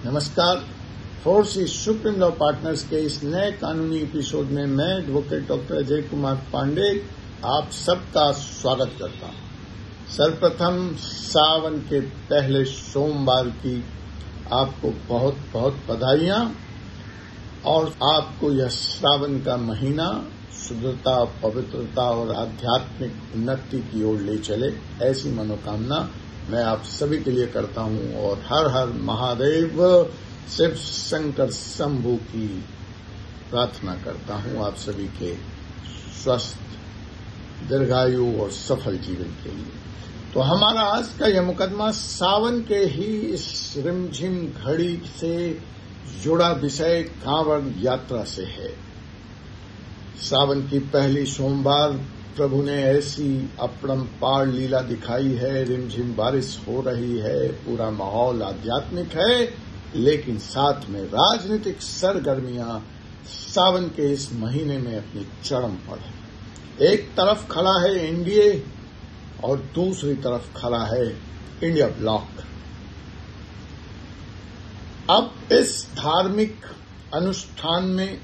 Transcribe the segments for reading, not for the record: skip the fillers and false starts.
नमस्कार। Force supreme law partners के इस नए कानूनी एपिसोड में मैं एडवोकेट डॉक्टर अजय कुमार पांडे आप सबका स्वागत करता हूं। सर्वप्रथम सावन के पहले सोमवार की आपको बहुत बहुत बधाइयां और आपको यह श्रावण का महीना शुद्धता, पवित्रता और आध्यात्मिक उन्नति की ओर ले चले, ऐसी मनोकामना मैं आप सभी के लिए करता हूं और हर हर महादेव शिव शंकर शंभू की प्रार्थना करता हूं आप सभी के स्वस्थ, दीर्घायु और सफल जीवन के लिए। तो हमारा आज का यह मुकदमा सावन के ही इस रिमझिम घड़ी से जुड़ा विषय कांवड़ यात्रा से है। सावन की पहली सोमवार प्रभु ने ऐसी अपरंपार लीला दिखाई है। रिमझिम बारिश हो रही है, पूरा माहौल आध्यात्मिक है, लेकिन साथ में राजनीतिक सरगर्मियां सावन के इस महीने में अपनी चरम पर है। एक तरफ खड़ा है एनडीए और दूसरी तरफ खड़ा है इंडिया ब्लॉक। अब इस धार्मिक अनुष्ठान में,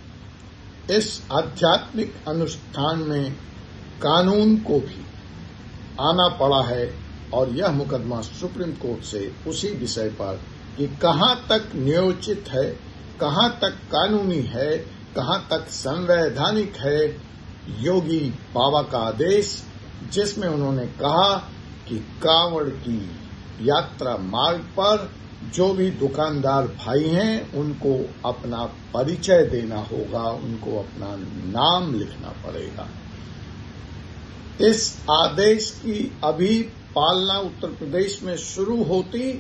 इस आध्यात्मिक अनुष्ठान में कानून को भी आना पड़ा है और यह मुकदमा सुप्रीम कोर्ट से उसी विषय पर कि कहां तक न्यायोचित है, कहां तक कानूनी है, कहां तक संवैधानिक है योगी बाबा का आदेश, जिसमें उन्होंने कहा कि कांवड़ की यात्रा मार्ग पर जो भी दुकानदार भाई हैं उनको अपना परिचय देना होगा, उनको अपना नाम लिखना पड़ेगा। इस आदेश की अभी पालना उत्तर प्रदेश में शुरू होती,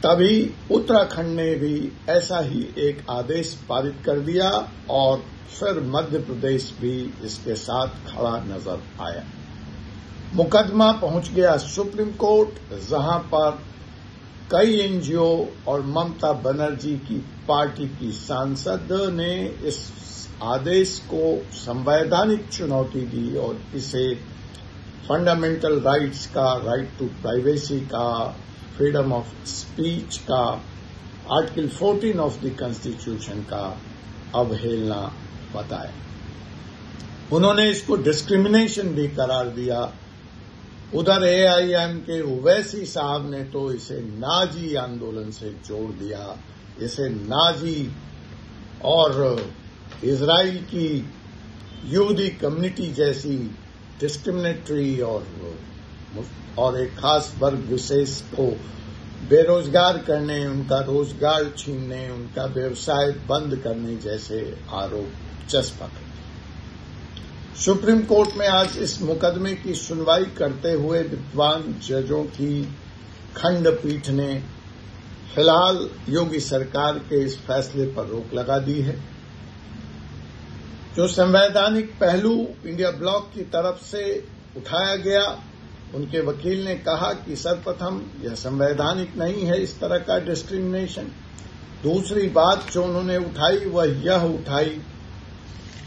तभी उत्तराखंड ने भी ऐसा ही एक आदेश पारित कर दिया और फिर मध्य प्रदेश भी इसके साथ खड़ा नजर आया। मुकदमा पहुंच गया सुप्रीम कोर्ट, जहां पर कई एनजीओ और ममता बनर्जी की पार्टी की सांसद ने इस आदेश को संवैधानिक चुनौती दी और इसे फंडामेंटल राइट्स का, राइट टू प्राइवेसी का, फ्रीडम ऑफ स्पीच का, आर्टिकल 14 ऑफ द कॉन्स्टिट्यूशन का अवहेलना बताया। उन्होंने इसको डिस्क्रिमिनेशन भी करार दिया। उधर एआईएम के ओवैसी साहब ने तो इसे नाजी आंदोलन से जोड़ दिया, इसे नाजी और इजराइल की यहूदी कम्युनिटी जैसी डिस्क्रिमिनेटरी और एक खास वर्ग विशेष को बेरोजगार करने, उनका रोजगार छीनने, उनका व्यवसाय बंद करने जैसे आरोप चस्पा कर। सुप्रीम कोर्ट में आज इस मुकदमे की सुनवाई करते हुए विद्वान जजों की खंडपीठ ने फिलहाल योगी सरकार के इस फैसले पर रोक लगा दी है। जो संवैधानिक पहलू इंडिया ब्लॉक की तरफ से उठाया गया, उनके वकील ने कहा कि सर्वप्रथम यह संवैधानिक नहीं है इस तरह का डिस्क्रिमिनेशन। दूसरी बात जो उन्होंने उठाई वह यह उठाई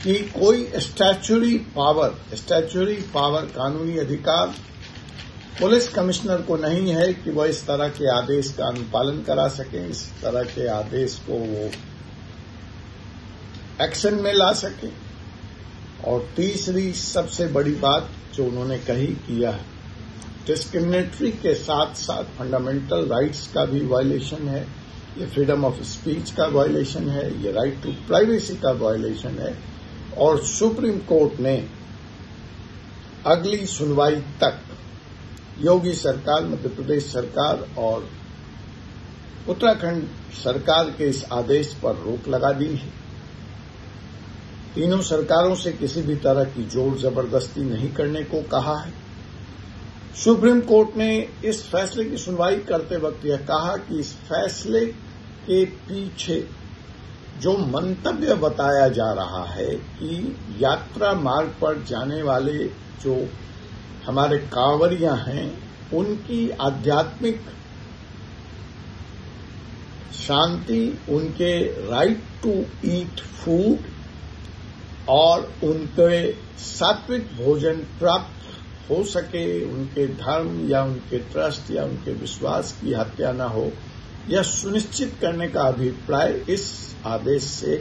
कि कोई स्टैच्यूटरी पावर, कानूनी अधिकार पुलिस कमिश्नर को नहीं है कि वह इस तरह के आदेश का अनुपालन करा सके, इस तरह के आदेश को वो एक्शन में ला सके। और तीसरी सबसे बड़ी बात जो उन्होंने कही कि यह डिस्क्रिमिनेटरी के साथ साथ फंडामेंटल राइट्स का भी वायलेशन है, ये फ्रीडम ऑफ स्पीच का वायलेशन है, ये राइट टू प्राइवेसी का वायलेशन है। और सुप्रीम कोर्ट ने अगली सुनवाई तक योगी सरकार, मध्य प्रदेश सरकार और उत्तराखंड सरकार के इस आदेश पर रोक लगा दी है। तीनों सरकारों से किसी भी तरह की जोर जबरदस्ती नहीं करने को कहा है। सुप्रीम कोर्ट ने इस फैसले की सुनवाई करते वक्त यह कहा कि इस फैसले के पीछे जो मंतव्य बताया जा रहा है कि यात्रा मार्ग पर जाने वाले जो हमारे कांवरियां हैं, उनकी आध्यात्मिक शांति, उनके राइट टू ईट फूड और उनके सात्विक भोजन प्राप्त हो सके, उनके धर्म या उनके ट्रस्ट या उनके विश्वास की हत्या न हो, यह सुनिश्चित करने का अभिप्राय इस आदेश से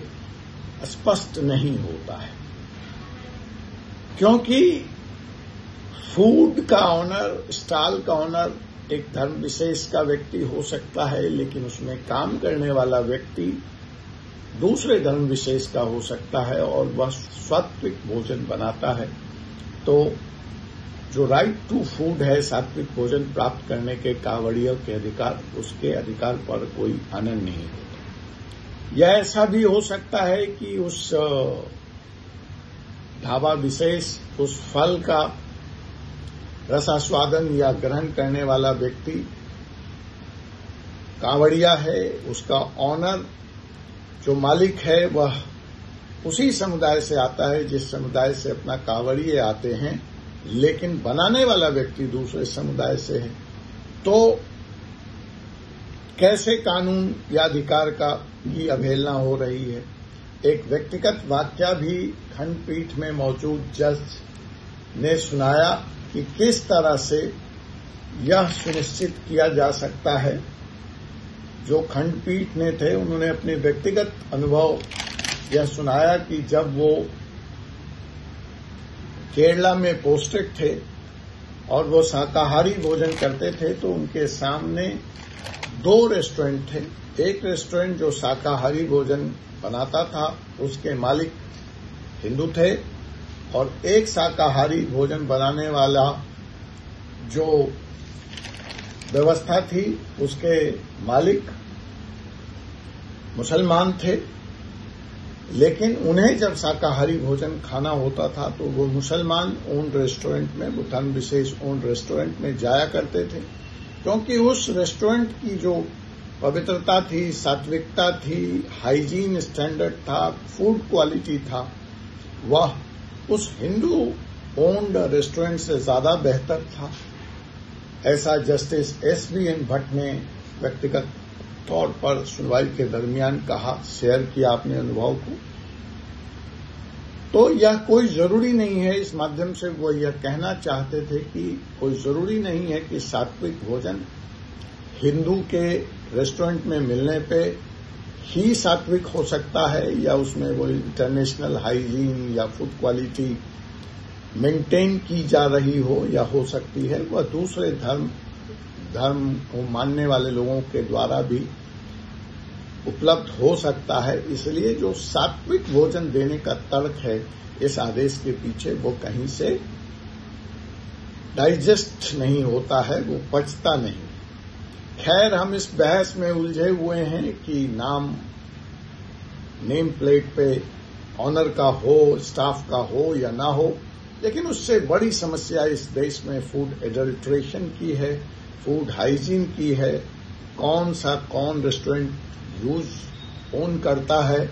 स्पष्ट नहीं होता है, क्योंकि फूड का ऑनर, स्टॉल का ऑनर एक धर्म विशेष का व्यक्ति हो सकता है, लेकिन उसमें काम करने वाला व्यक्ति दूसरे धर्म विशेष का हो सकता है और वह सात्विक भोजन बनाता है। तो जो राइट टू फूड है, सात्विक भोजन प्राप्त करने के कांवड़ियों के अधिकार, उसके अधिकार पर कोई आनंद नहीं होता। यह ऐसा भी हो सकता है कि उस ढाबा विशेष, उस फल का रसास्वादन या ग्रहण करने वाला व्यक्ति कांवड़िया है, उसका ऑनर जो मालिक है वह उसी समुदाय से आता है जिस समुदाय से अपना कांवड़िए आते हैं, लेकिन बनाने वाला व्यक्ति दूसरे समुदाय से है। तो कैसे कानून या अधिकार की अवहेलना हो रही है। एक व्यक्तिगत वाक्य भी खंडपीठ में मौजूद जज ने सुनाया कि किस तरह से यह सुनिश्चित किया जा सकता है। जो खंडपीठ ने थे उन्होंने अपने व्यक्तिगत अनुभव यह सुनाया कि जब वो केरला में पोस्टेड थे और वो शाकाहारी भोजन करते थे तो उनके सामने 2 रेस्टोरेंट थे। एक रेस्टोरेंट जो शाकाहारी भोजन बनाता था उसके मालिक हिंदू थे, और एक शाकाहारी भोजन बनाने वाला जो व्यवस्था थी उसके मालिक मुसलमान थे। लेकिन उन्हें जब शाकाहारी भोजन खाना होता था तो वो मुसलमान ओन रेस्टोरेंट में, वो धर्म विशेष ओन रेस्टोरेंट में जाया करते थे, क्योंकि उस रेस्टोरेंट की जो पवित्रता थी, सात्विकता थी, हाइजीन स्टैंडर्ड था, फूड क्वालिटी था, वह उस हिंदू ओन्ड रेस्टोरेंट से ज्यादा बेहतर था। ऐसा जस्टिस SBN भट्ट ने व्यक्तिगत तौर पर सुनवाई के दरमियान कहा, शेयर किया अपने अनुभव को। तो यह कोई जरूरी नहीं है, इस माध्यम से वो यह कहना चाहते थे कि कोई जरूरी नहीं है कि सात्विक भोजन हिंदू के रेस्टोरेंट में मिलने पे ही सात्विक हो सकता है या उसमें वो इंटरनेशनल हाइजीन या फूड क्वालिटी मेंटेन की जा रही हो या हो सकती है, वह दूसरे धर्म को मानने वाले लोगों के द्वारा भी उपलब्ध हो सकता है। इसलिए जो सात्विक भोजन देने का तर्क है इस आदेश के पीछे, वो कहीं से डाइजेस्ट नहीं होता है, वो पचता नहीं। खैर, हम इस बहस में उलझे हुए हैं कि नेम प्लेट पे ऑनर का हो, स्टाफ का हो या ना हो, लेकिन उससे बड़ी समस्या इस देश में फूड एडल्ट्रेशन की है, फूड हाइजीन की है। कौन रेस्टोरेंट ओन करता है,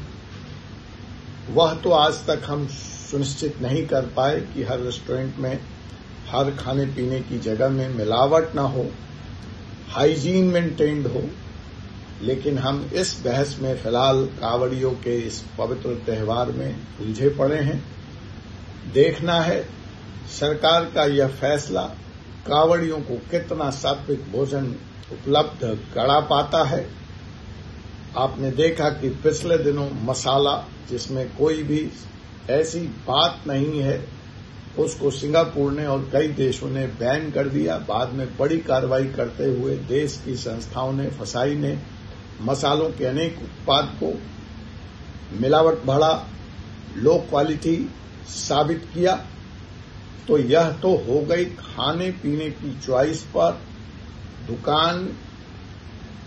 वह तो आज तक हम सुनिश्चित नहीं कर पाए कि हर रेस्टोरेंट में, हर खाने पीने की जगह में मिलावट ना हो, हाइजीन मेंटेन्ड हो। लेकिन हम इस बहस में फिलहाल कांवड़ियों के इस पवित्र त्योहार में उलझे पड़े हैं। देखना है सरकार का यह फैसला कांवड़ियों को कितना सात्विक भोजन उपलब्ध करा पाता है। आपने देखा कि पिछले दिनों मसाला, जिसमें कोई भी ऐसी बात नहीं है, उसको सिंगापुर ने और कई देशों ने बैन कर दिया। बाद में बड़ी कार्रवाई करते हुए देश की संस्थाओं ने, फसाई ने मसालों के अनेक उत्पाद को मिलावट भरा, लो क्वालिटी साबित किया। तो यह तो हो गई खाने पीने की चॉइस पर, दुकान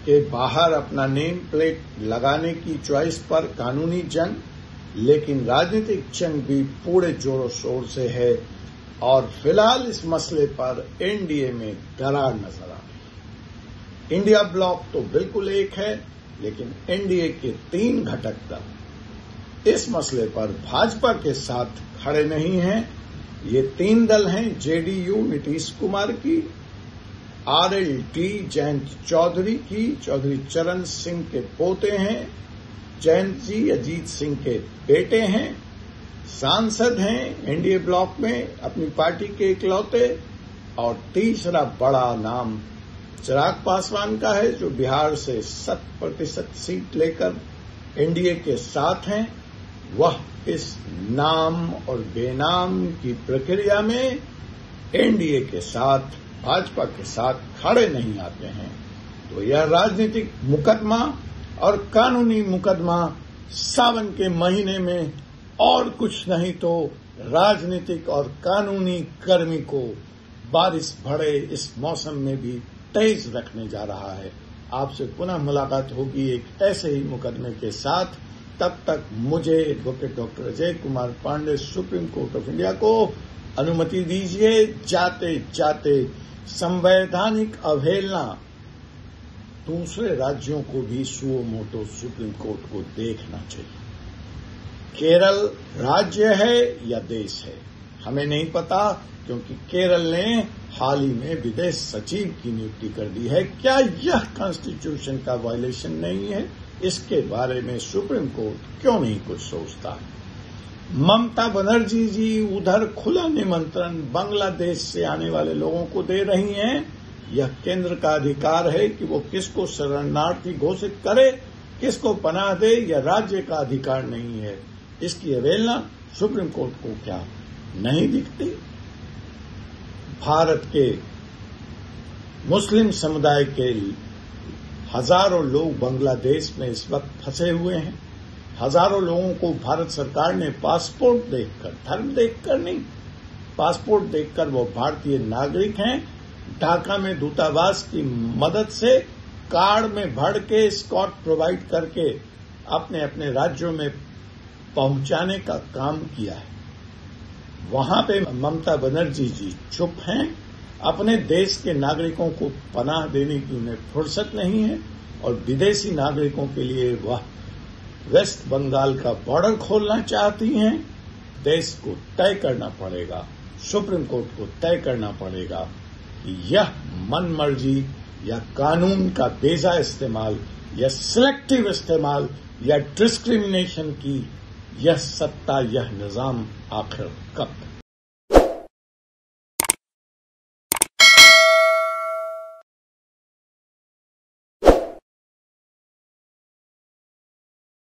के बाहर अपना नेम प्लेट लगाने की चॉइस पर कानूनी जंग, लेकिन राजनीतिक जंग भी पूरे जोरों शोर से है। और फिलहाल इस मसले पर एनडीए में दरार नजर आ रही। इंडिया ब्लॉक तो बिल्कुल एक है, लेकिन एनडीए के 3 घटक दल इस मसले पर भाजपा के साथ खड़े नहीं हैं। ये 3 दल हैं, जेडीयू नीतीश कुमार की, आरएलटी जयंत चौधरी की, चौधरी चरण सिंह के पोते हैं, जयंत जी अजीत सिंह के बेटे हैं, सांसद हैं एनडीए ब्लॉक में अपनी पार्टी के इकलौते, और तीसरा बड़ा नाम चिराग पासवान का है, जो बिहार से 100% सीट लेकर एनडीए के साथ हैं। वह इस नाम और बेनाम की प्रक्रिया में एनडीए के साथ, भाजपा के साथ खड़े नहीं आते हैं। तो यह राजनीतिक मुकदमा और कानूनी मुकदमा सावन के महीने में और कुछ नहीं तो राजनीतिक और कानूनी कर्मी को बारिश भरे इस मौसम में भी तेज रखने जा रहा है। आपसे पुनः मुलाकात होगी एक ऐसे ही मुकदमे के साथ। तब तक मुझे advocate doctor Ajay Kumar Pande, supreme court of India को अनुमति दीजिए जाते जाते संवैधानिक अवहेलना दूसरे राज्यों को भी सुओ मोटो सुप्रीम कोर्ट को देखना चाहिए। केरल राज्य है या देश है हमें नहीं पता, क्योंकि केरल ने हाल ही में विदेश सचिव की नियुक्ति कर दी है। क्या यह कॉन्स्टिट्यूशन का वायलेशन नहीं है? इसके बारे में सुप्रीम कोर्ट क्यों नहीं कुछ सोचता? ममता बनर्जी जी उधर खुला निमंत्रण बांग्लादेश से आने वाले लोगों को दे रही हैं। यह केंद्र का अधिकार है कि वो किसको शरणार्थी घोषित करे, किसको पनाह दे, यह राज्य का अधिकार नहीं है। इसकी अवहेलना सुप्रीम कोर्ट को क्या नहीं दिखती? भारत के मुस्लिम समुदाय के हजारों लोग बांग्लादेश में इस वक्त फंसे हुए हैं। हजारों लोगों को भारत सरकार ने पासपोर्ट देखकर, धर्म देखकर नहीं, पासपोर्ट देखकर वो भारतीय नागरिक हैं, ढाका में दूतावास की मदद से कार्ड में भर के स्कॉट प्रोवाइड करके अपने अपने राज्यों में पहुंचाने का काम किया है। वहां पे ममता बनर्जी जी चुप हैं। अपने देश के नागरिकों को पनाह देने की उन्हें फुर्सत नहीं है और विदेशी नागरिकों के लिए वह वेस्ट बंगाल का बॉर्डर खोलना चाहती हैं। देश को तय करना पड़ेगा, सुप्रीम कोर्ट को तय करना पड़ेगा कि यह मनमर्जी या कानून का बेजा इस्तेमाल या सिलेक्टिव इस्तेमाल या डिस्क्रिमिनेशन की यह सत्ता, यह निजाम आखिर कब